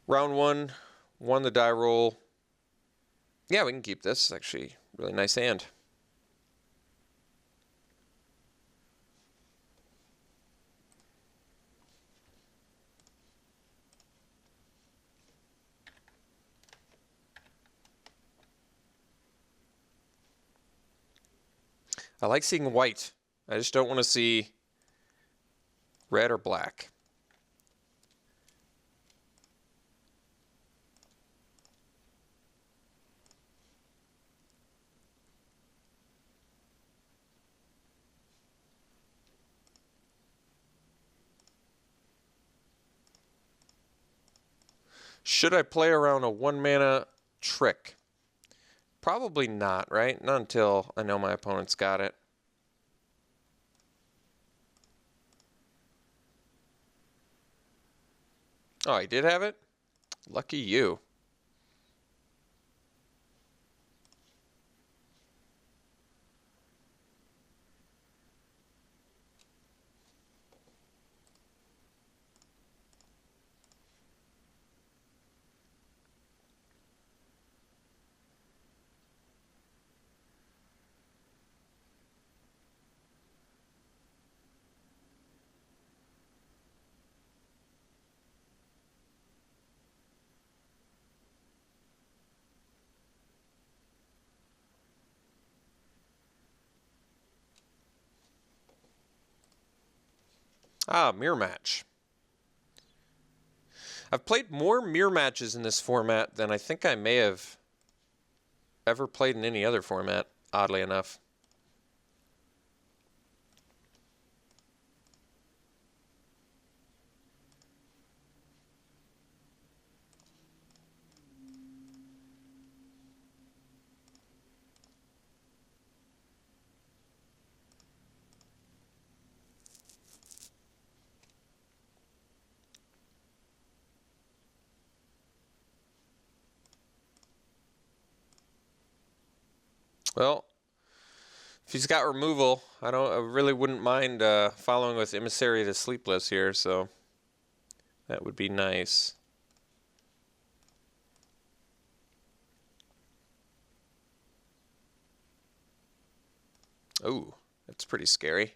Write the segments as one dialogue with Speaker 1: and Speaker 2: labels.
Speaker 1: Round one, won the die roll. Yeah, we can keep this. It's actually a really nice hand. I like seeing white. I just don't want to see red or black. Should I play around a 1-mana trick? Probably not, right? Not until I know my opponent's got it. Oh, I did have it? Lucky you. Ah, mirror match. I've played more mirror matches in this format than I think I may have ever played in any other format, oddly enough. Well, if he's got removal, I really wouldn't mind following with Emissary the Sleepless here, so that would be nice. Ooh, that's pretty scary.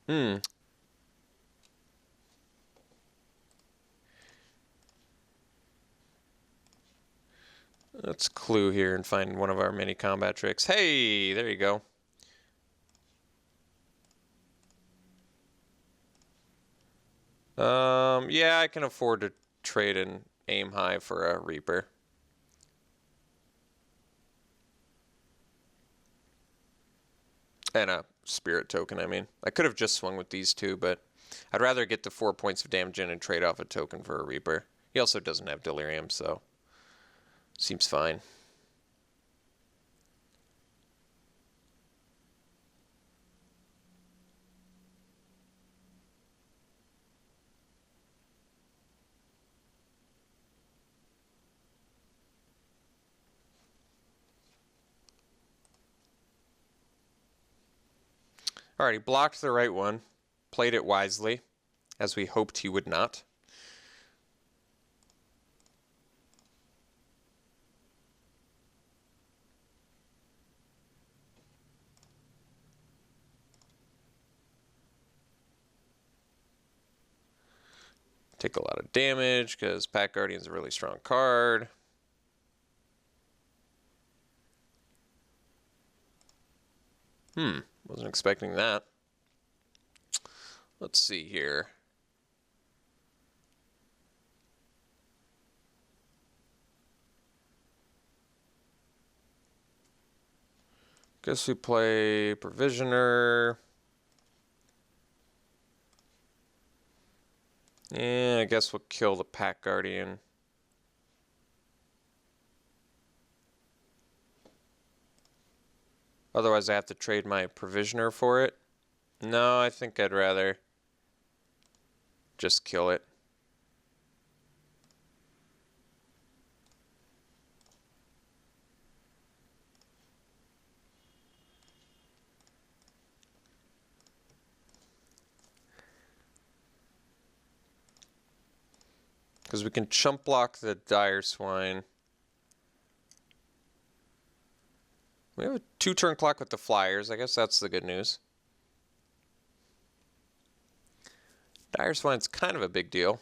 Speaker 1: Hmm. Let's clue here and find one of our mini combat tricks. Hey, there you go. Yeah, I can afford to trade and aim high for a Reaper. And a Spirit token, I mean. I could have just swung with these two, but I'd rather get the 4 points of damage in and trade off a token for a Reaper. He also doesn't have Delirium, so seems fine. Alright, he blocked the right one. Played it wisely, as we hoped he would not. Take a lot of damage, because Pack Guardian's a really strong card. Wasn't expecting that. Let's see here. Guess we play Provisioner. Yeah, I guess we'll kill the Pack Guardian. Otherwise, I have to trade my Provisioner for it. No, I think I'd rather just kill it. Because we can chump block the Dire Swine. We have a 2-turn clock with the Flyers. I guess that's the good news. Dire Swine's kind of a big deal.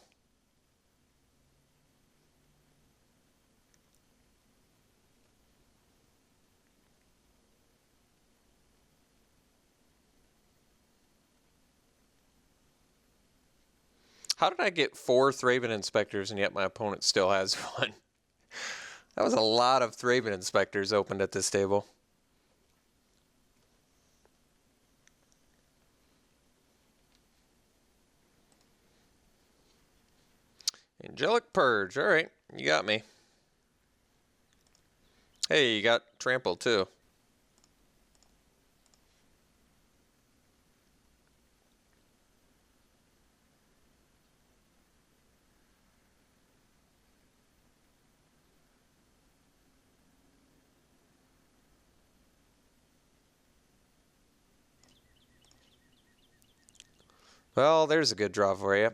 Speaker 1: How did I get 4 Thraben Inspectors and yet my opponent still has 1? That was a lot of Thraben Inspectors opened at this table. Angelic Purge. All right, you got me. Hey, you got Trample too. Well, there's a good draw for you.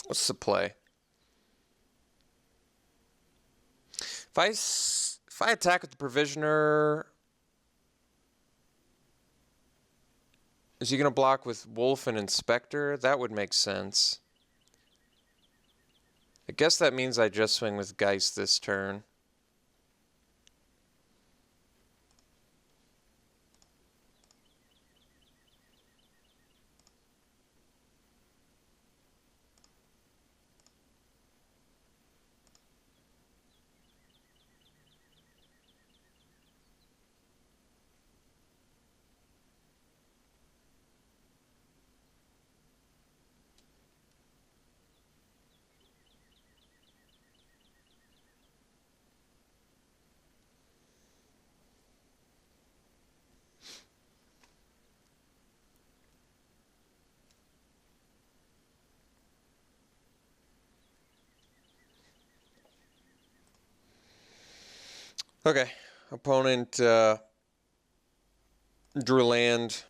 Speaker 1: What's the play? If I attack with the Provisioner, is he going to block with Wolf and Inspector? That would make sense. I guess that means I just swing with Geist this turn. Okay, opponent drew land.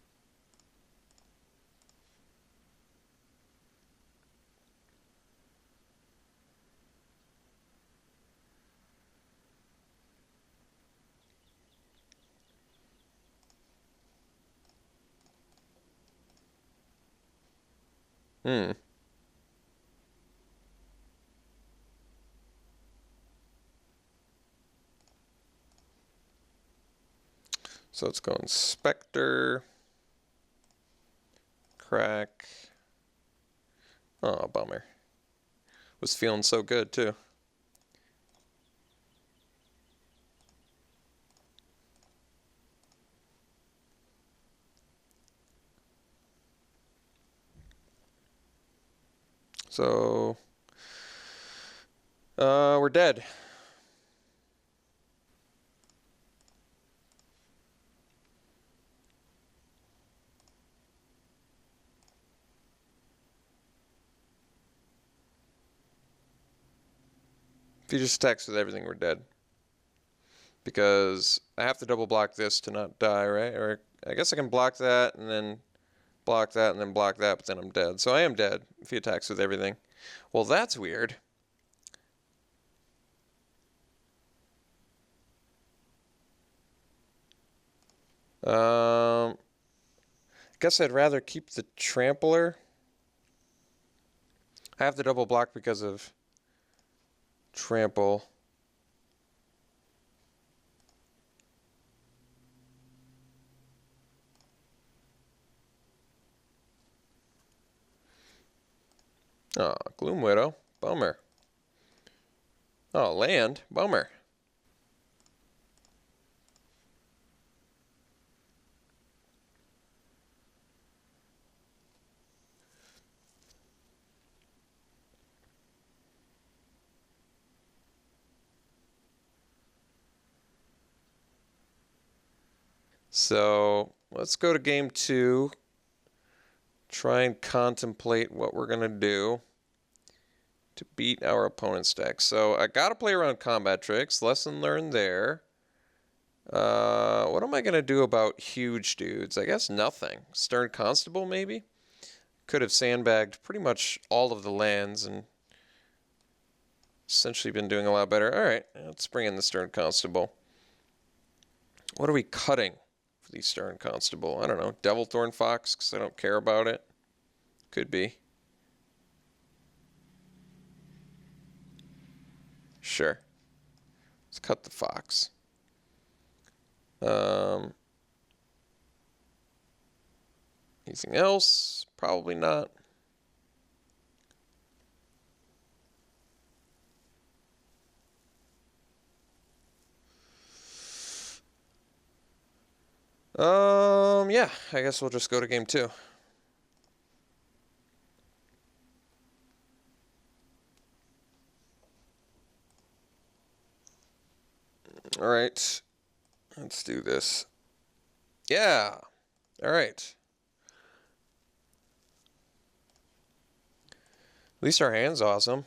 Speaker 1: So let's go Inspector. Crack. Oh, bummer. Was feeling so good, too. So, we're dead. If he just attacks with everything, we're dead. Because I have to double block this to not die, right? Or I guess I can block that and then block that and then block that, but then I'm dead. So I am dead if he attacks with everything. Well, that's weird. I guess I'd rather keep the Trampler. I have to double block because of trample. Oh, Gloom Widow. Bummer. Oh, land. Bummer. So let's go to game 2. Try and contemplate what we're going to do to beat our opponent's deck. So I got to play around combat tricks. Lesson learned there. What am I going to do about huge dudes? I guess nothing. Stern Constable, maybe? Could have sandbagged pretty much all of the lands and essentially been doing a lot better. All right, let's bring in the Stern Constable. What are we cutting for the Stern Constable? I don't know. Devilthorn Fox, because I don't care about it. Could be. Sure. Let's cut the Fox. Anything else? Probably not. Yeah, I guess we'll just go to game 2. All right, let's do this. Yeah, all right. At least our hand's awesome.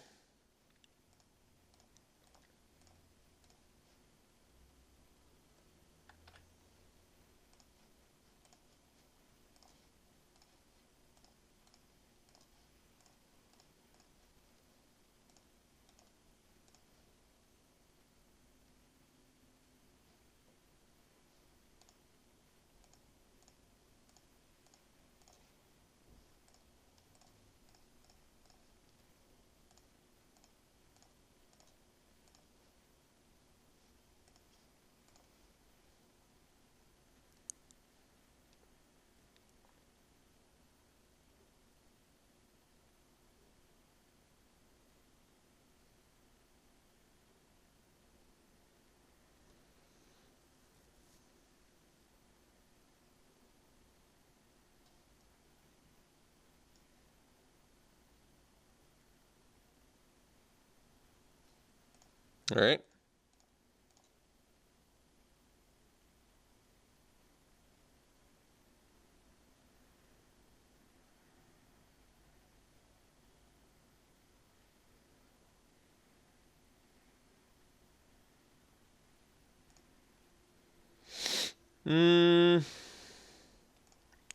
Speaker 1: All right.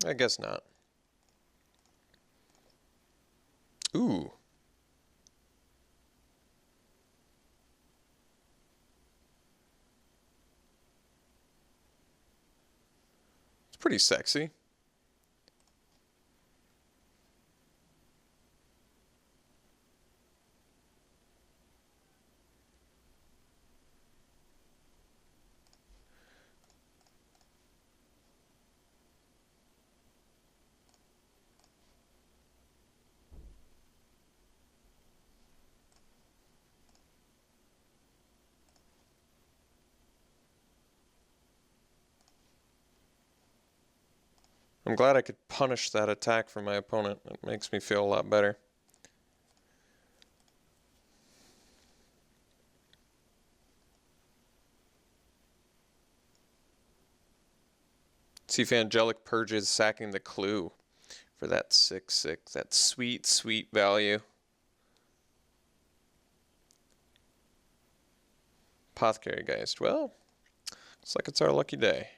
Speaker 1: I guess not. Ooh. It's pretty sexy. I'm glad I could punish that attack from my opponent. It makes me feel a lot better. See if Angelic Purges sacking the Clue for that 6/6. That sweet, sweet value. Apothecary Geist. Well, looks like it's our lucky day.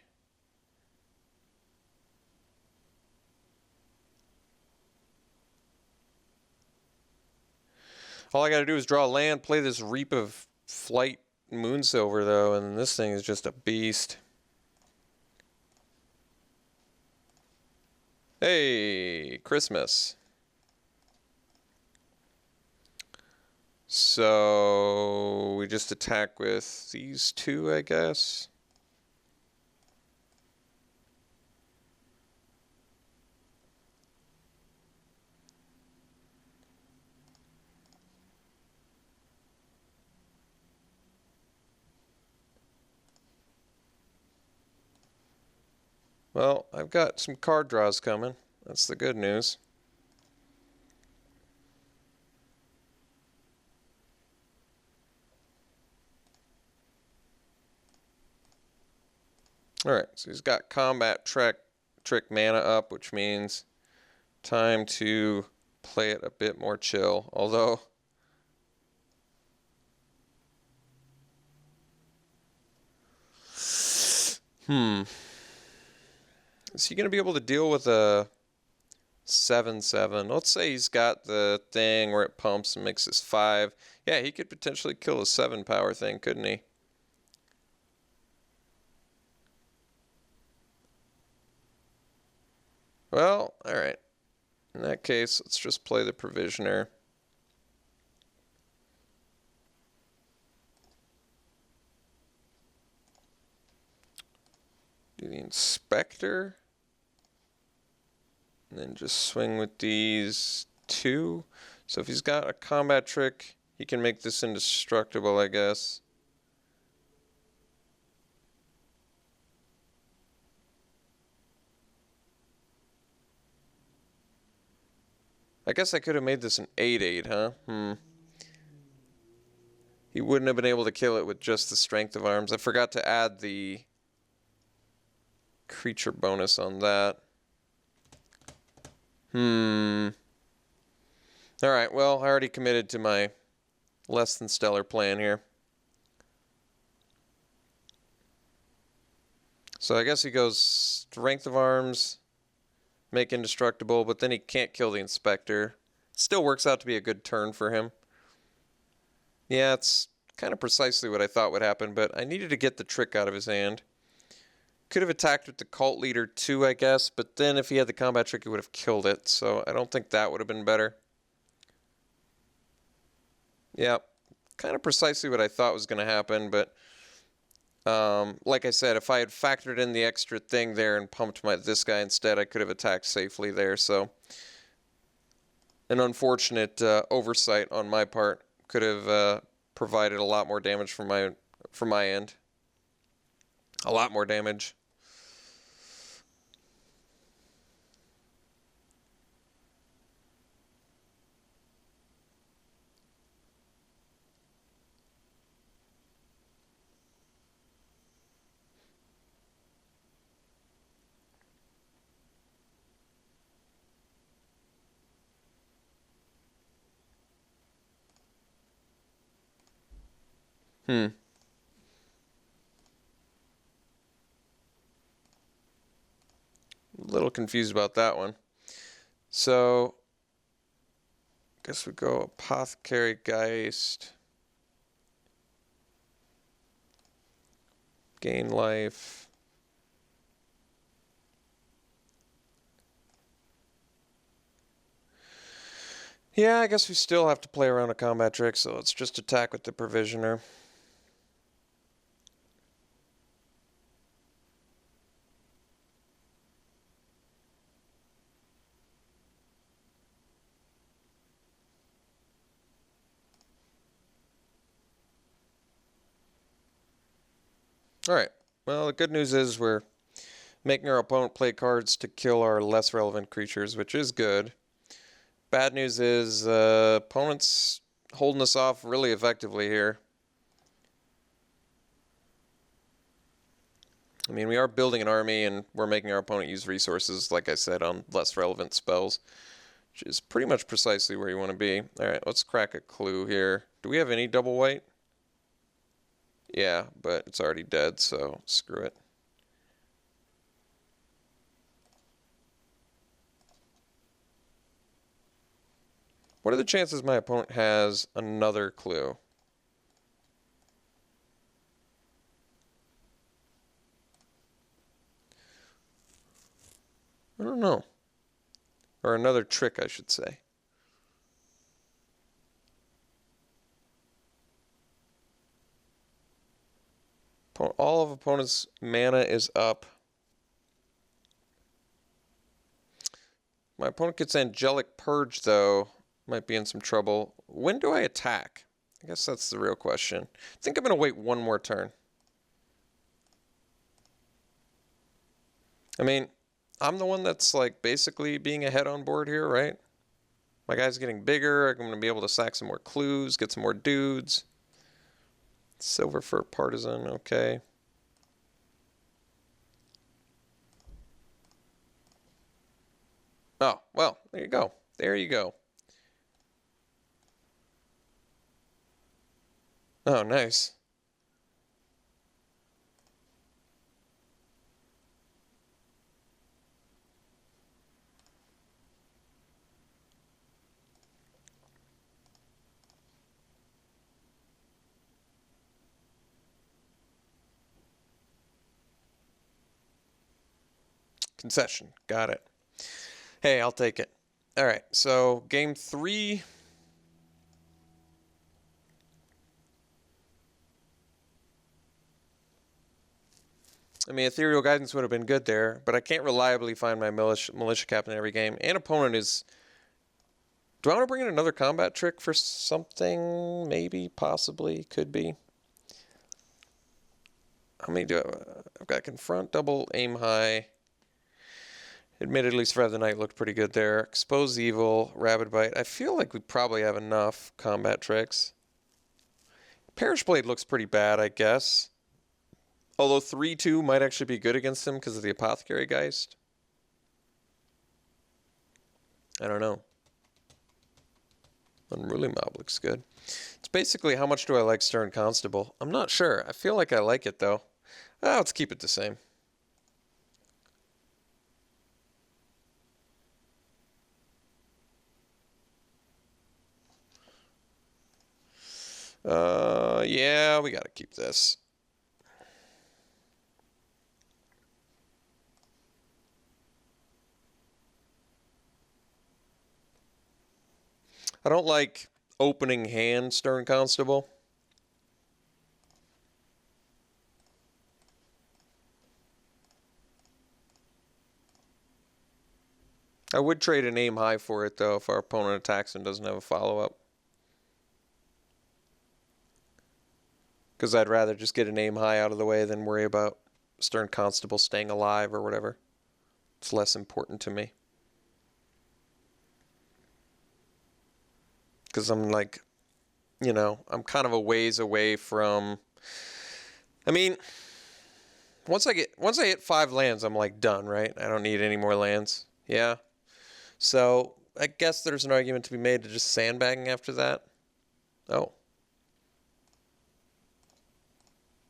Speaker 1: All I gotta do is draw a land, play this Reap of Flight Moonsilver, though, and this thing is just a beast. Hey, Christmas. So we just attack with these two, I guess. Well, I've got some card draws coming. That's the good news. Alright, so he's got combat trick mana up, which means time to play it a bit more chill. Although, is he going to be able to deal with a 7/7? Let's say he's got the thing where it pumps and makes this 5. Yeah, he could potentially kill a 7 power thing, couldn't he? Well, alright. In that case, let's just play the Provisioner. Do the Inspector. And then just swing with these 2. So if he's got a combat trick, he can make this indestructible, I guess. I guess I could have made this an 8/8, huh? He wouldn't have been able to kill it with just the strength of arms. I forgot to add the creature bonus on that. Alright, well, I already committed to my less than stellar plan here. So I guess he goes strength of arms, make indestructible, but then he can't kill the Inspector. Still works out to be a good turn for him. Yeah, it's kind of precisely what I thought would happen, but I needed to get the trick out of his hand. Could have attacked with the Cult Leader too, I guess, but then if he had the combat trick, he would have killed it, so I don't think that would have been better. Yeah, kind of precisely what I thought was going to happen, but like I said, if I had factored in the extra thing there and pumped this guy instead, I could have attacked safely there, so an unfortunate oversight on my part. Could have provided a lot more damage from my end. A lot more damage. A little confused about that one. So, guess we go Apothecary Geist. Gain life. Yeah, I guess we still have to play around a combat trick, so let's just attack with the Provisioner. Alright, well, the good news is we're making our opponent play cards to kill our less relevant creatures, which is good. Bad news is opponent's holding us off really effectively here. I mean, we are building an army, and we're making our opponent use resources, like I said, on less relevant spells, which is pretty much precisely where you want to be. Alright, let's crack a clue here. Do we have any double white? Yeah, but it's already dead, so screw it. What are the chances my opponent has another clue? I don't know. Or another trick, I should say. All of opponent's mana is up. My opponent gets Angelic Purge, though. Might be in some trouble. When do I attack? I guess that's the real question. I think I'm going to wait one more turn. I mean, I'm the one that's like basically being ahead on board here, right? My guy's getting bigger. I'm going to be able to sack some more clues, get some more dudes. Silver for Partisan, okay. Oh, well, there you go. There you go. Oh, nice. Concession. Got it. Hey, I'll take it. All right, so game 3. I mean, Ethereal Guidance would have been good there, but I can't reliably find my militia captain every game. And opponent is... Do I want to bring in another combat trick for something? Maybe, possibly, could be. How many do I have? I've got Confront, Double, Aim High. Admittedly, Spread of the Night looked pretty good there. Expose Evil, Rabid Bite. I feel like we probably have enough combat tricks. Perish Blade looks pretty bad, I guess. Although 3-2 might actually be good against him because of the Apothecary Geist. I don't know. Unruly Mob looks good. It's basically how much do I like Stern Constable? I'm not sure. I feel like I like it, though. Let's keep it the same. Yeah, we got to keep this. I don't like opening hand Stern Constable. I would trade an Aim High for it, though, if our opponent attacks and doesn't have a follow-up. Because I'd rather just get an Aim High out of the way than worry about Stern Constable staying alive or whatever. It's less important to me. Because I'm like, you know, I'm kind of a ways away from... I mean, once I hit 5 lands, I'm like done, right? I don't need any more lands. Yeah. So I guess there's an argument to be made to just sandbagging after that. Oh.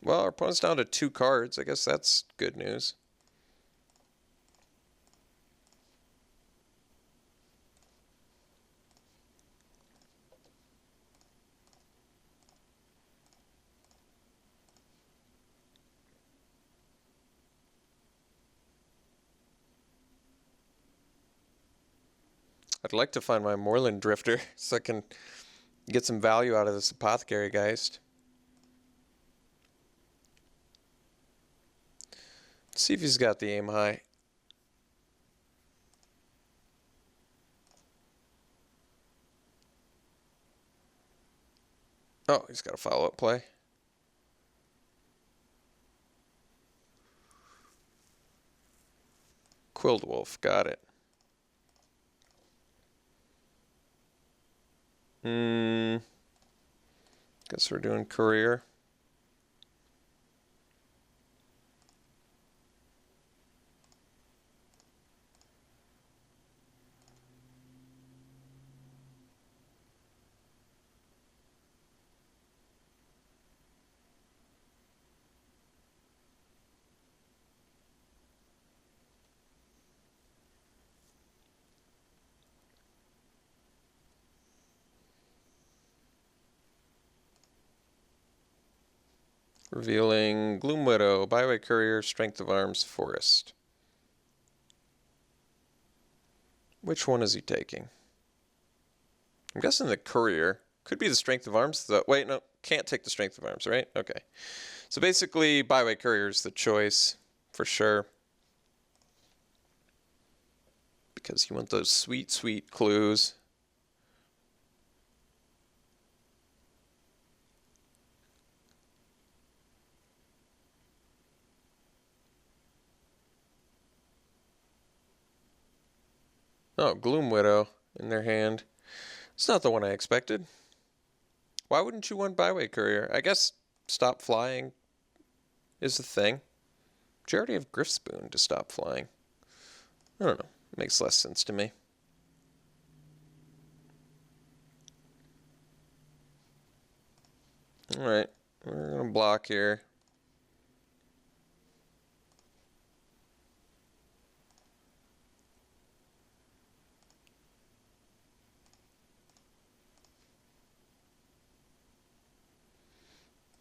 Speaker 1: Well, our opponent's down to 2 cards. I guess that's good news. I'd like to find my Moorland Drifter so I can get some value out of this Apothecary Geist. Let's see if he's got the Aim High. Oh, he's got a follow-up play. Quilled Wolf, got it. Guess we're doing Courier. Revealing Gloom Widow, Byway Courier, Strength of Arms, Forest. Which one is he taking? I'm guessing the Courier. Could be the Strength of Arms, though. Wait, no. Can't take the Strength of Arms, right? Okay. So basically, Byway Courier is the choice for sure. Because you want those sweet, sweet clues. Oh, Gloom Widow in their hand. It's not the one I expected. Why wouldn't you want Byway Courier? I guess Stop Flying is the thing. But you already have Griffspoon to stop flying. I don't know. It makes less sense to me. Alright. We're going to block here.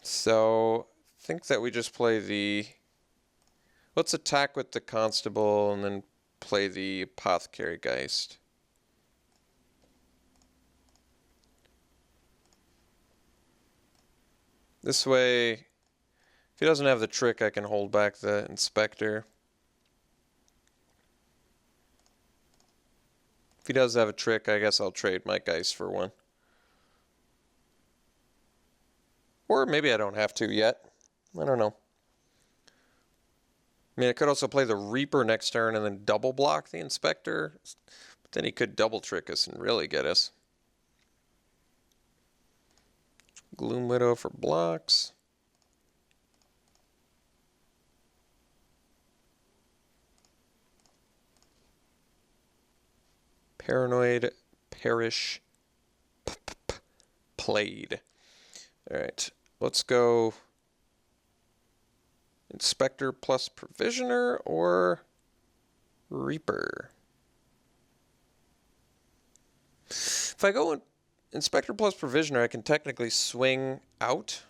Speaker 1: So, I think that we just play the... Let's attack with the Constable and then play the Apothecary Geist. This way, if he doesn't have the trick, I can hold back the Inspector. If he does have a trick, I guess I'll trade my Geist for one. Or maybe I don't have to yet. I don't know. I mean, I could also play the Reaper next turn and then double block the Inspector. But then he could double trick us and really get us. Gloom Widow for blocks. Paranoid Parish played. Alright, let's go Inspector plus Provisioner or Reaper. If I go Inspector plus Provisioner, I can technically swing out.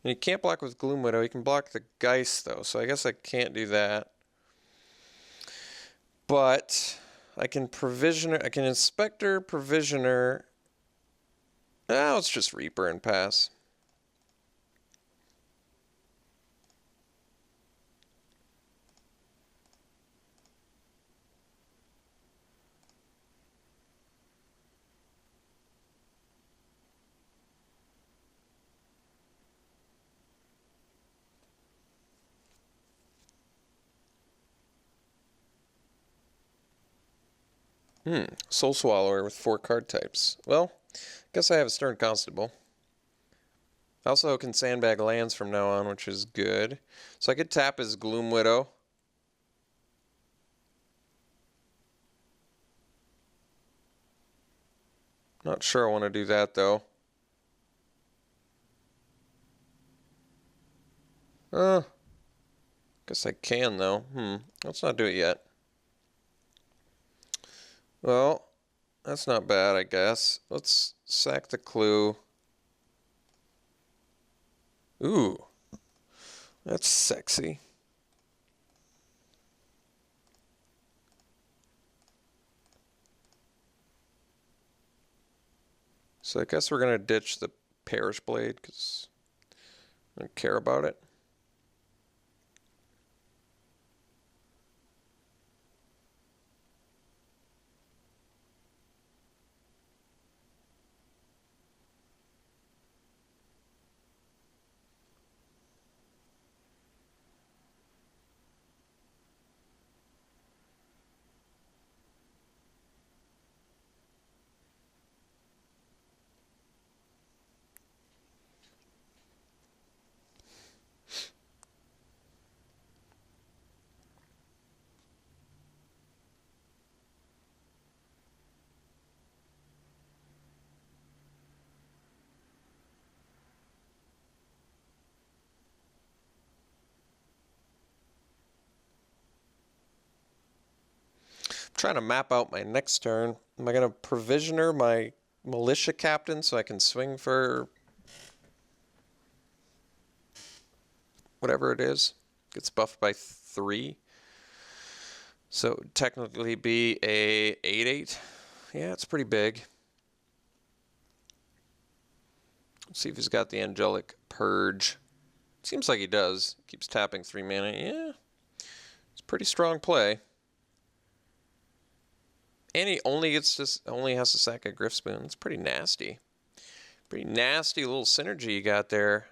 Speaker 1: And he can't block with Gloom Widow. He can block the Geist, though, so I guess I can't do that. But I can Provisioner. I can Inspector, Provisioner. Oh, it's just Reaper and pass. Soul Swallower with 4 card types. Well, guess I have a Stern Constable. I also can sandbag lands from now on, which is good. So I could tap his Gloom Widow. Not sure I want to do that, though. Guess I can, though. Let's not do it yet. Well, that's not bad, I guess. Let's sack the clue. Ooh, that's sexy. So I guess we're going to ditch the Parish Blade because I don't care about it. Trying to map out my next turn. Am I going to Provisioner my Militia Captain so I can swing for whatever it is? Gets buffed by 3. So it would technically be a 8/8. Yeah, it's pretty big. Let's see if he's got the Angelic Purge. Seems like he does. Keeps tapping 3 mana. Yeah, it's a pretty strong play. And he only has to sack a Griffspoon. It's pretty nasty. Pretty nasty little synergy you got there.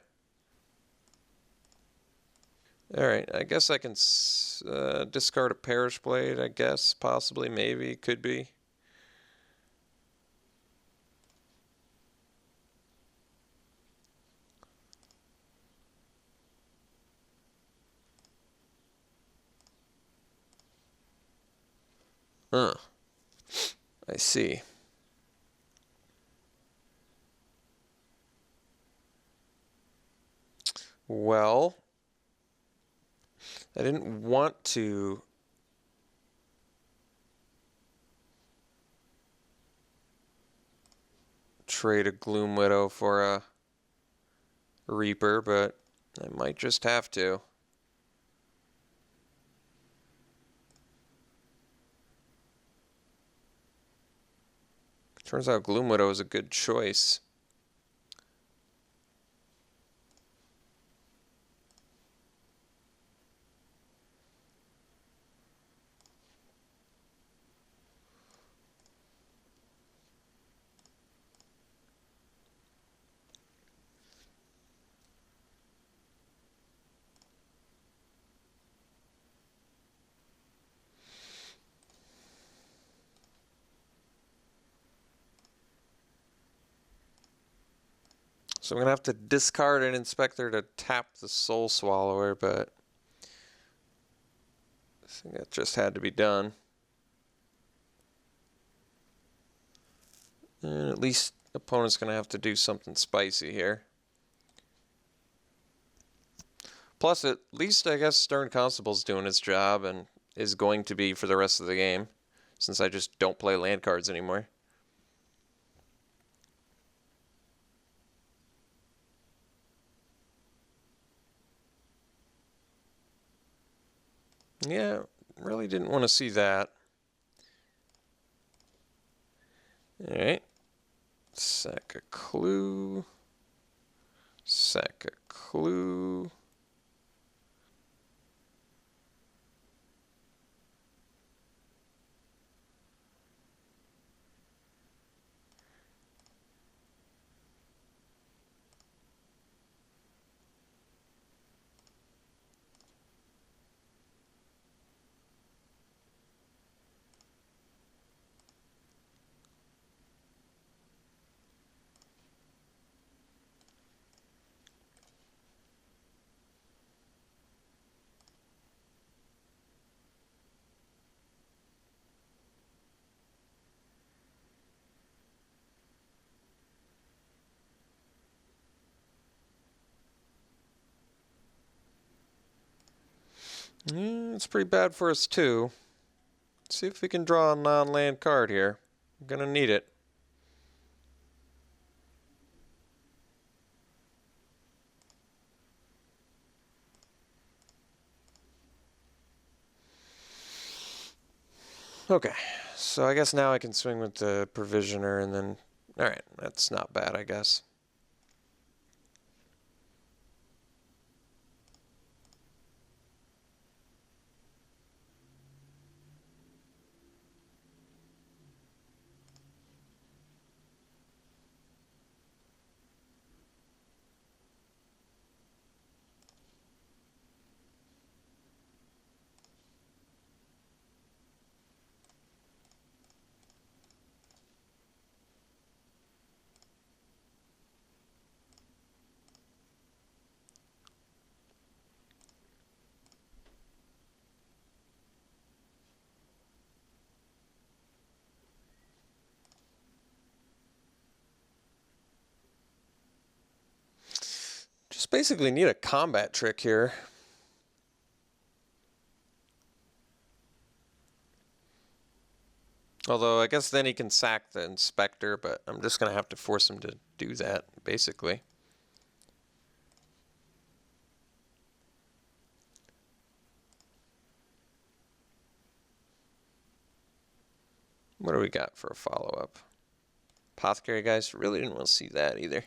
Speaker 1: Alright, I guess I can discard a Perish Blade, I guess. Possibly, maybe, could be. Huh. I see. Well, I didn't want to trade a Gloom Widow for a Reaper, but I might just have to. Turns out Gloom Widow is a good choice. So I'm going to have to discard an Inspector to tap the Soul Swallower, but I think that just had to be done. And at least the opponent's going to have to do something spicy here. Plus, at least I guess Stern Constable's doing its job and is going to be for the rest of the game, since I just don't play land cards anymore. Yeah, really didn't want to see that. Alright. Sack a clue. Sack a clue. Yeah, it's pretty bad for us too. Let's see if we can draw a non-land card here. I'm gonna need it. Okay, so I guess now I can swing with the Provisioner and then... Alright, that's not bad, I guess. Just basically need a combat trick here. Although I guess then he can sack the Inspector, but I'm just going to have to force him to do that, basically. What do we got for a follow-up? Apothecary, guys. Really didn't want to see that either.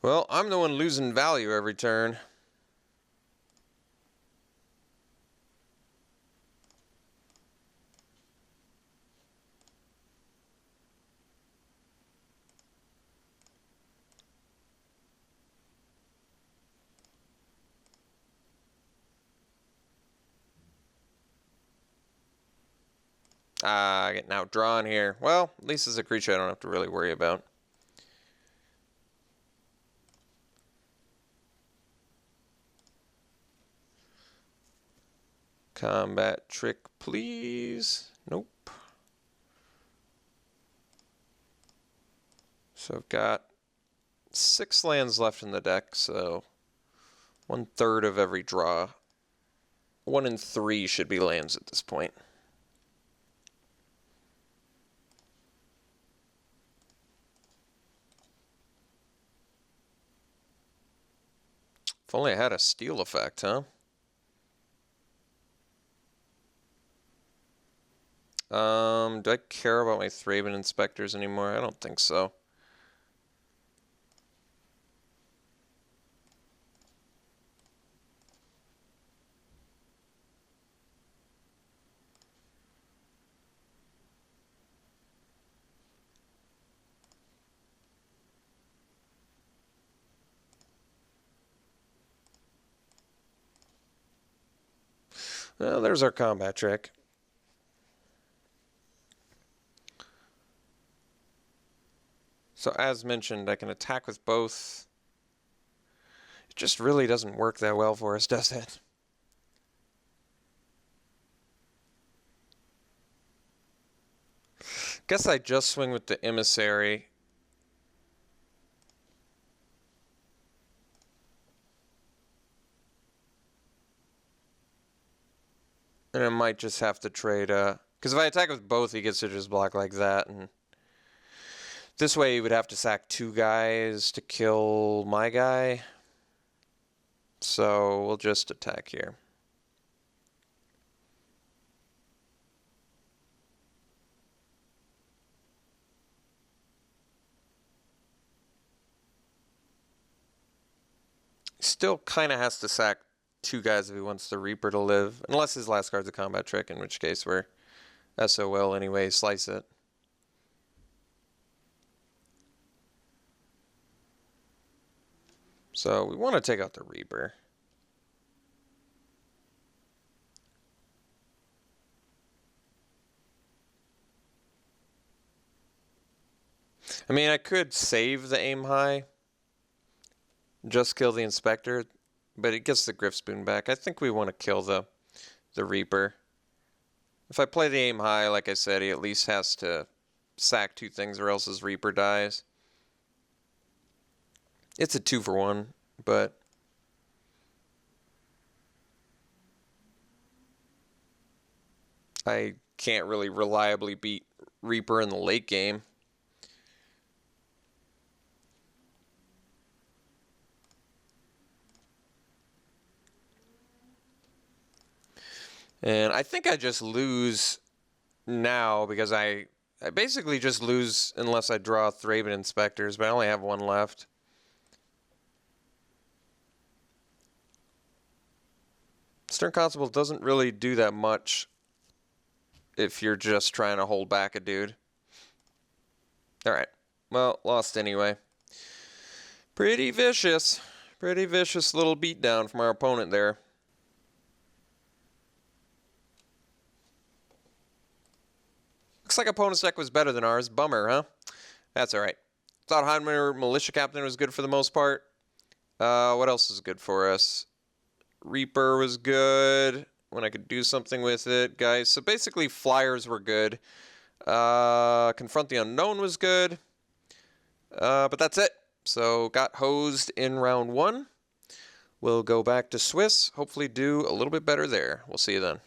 Speaker 1: Well, I'm the one losing value every turn. I get now drawn here. Well, at least it's a creature I don't have to really worry about. Combat trick, please. Nope. So I've got 6 lands left in the deck, so 1/3 of every draw. 1 in 3 should be lands at this point. If only I had a steal effect, huh? Do I care about my Thraben Inspectors anymore? I don't think so. Well, there's our combat trick. So as mentioned, I can attack with both. It just really doesn't work that well for us, does it? Guess I just swing with the Emissary. And I might just have to trade, because if I attack with both, he gets to just block like that, and this way he would have to sack 2 guys to kill my guy. So we'll just attack here. Still kind of has to sack 2 guys if he wants the Reaper to live. Unless his last card's a combat trick, in which case we're SOL anyway, slice it. So we want to take out the Reaper. I mean, I could save the aim high. Just kill the Inspector, but it gets the Griffspoon back. I think we want to kill the Reaper. If I play the aim high, like I said, he at least has to sack 2 things or else his Reaper dies. It's a 2-for-1, but I can't really reliably beat Reaper in the late game. And I think I just lose now because I basically just lose unless I draw Thraben Inspectors, but I only have 1 left. Stern Constable doesn't really do that much if you're just trying to hold back a dude. Alright, well, lost anyway. Pretty vicious little beatdown from our opponent there. Looks like opponent's deck was better than ours. Bummer, huh? That's alright. Thought Heimer Militia Captain was good for the most part. What else is good for us? Reaper was good when I could do something with it, guys. So basically, flyers were good. Confront the Unknown was good. But that's it. So got hosed in round 1. We'll go back to Swiss, hopefully do a little bit better there. We'll see you then.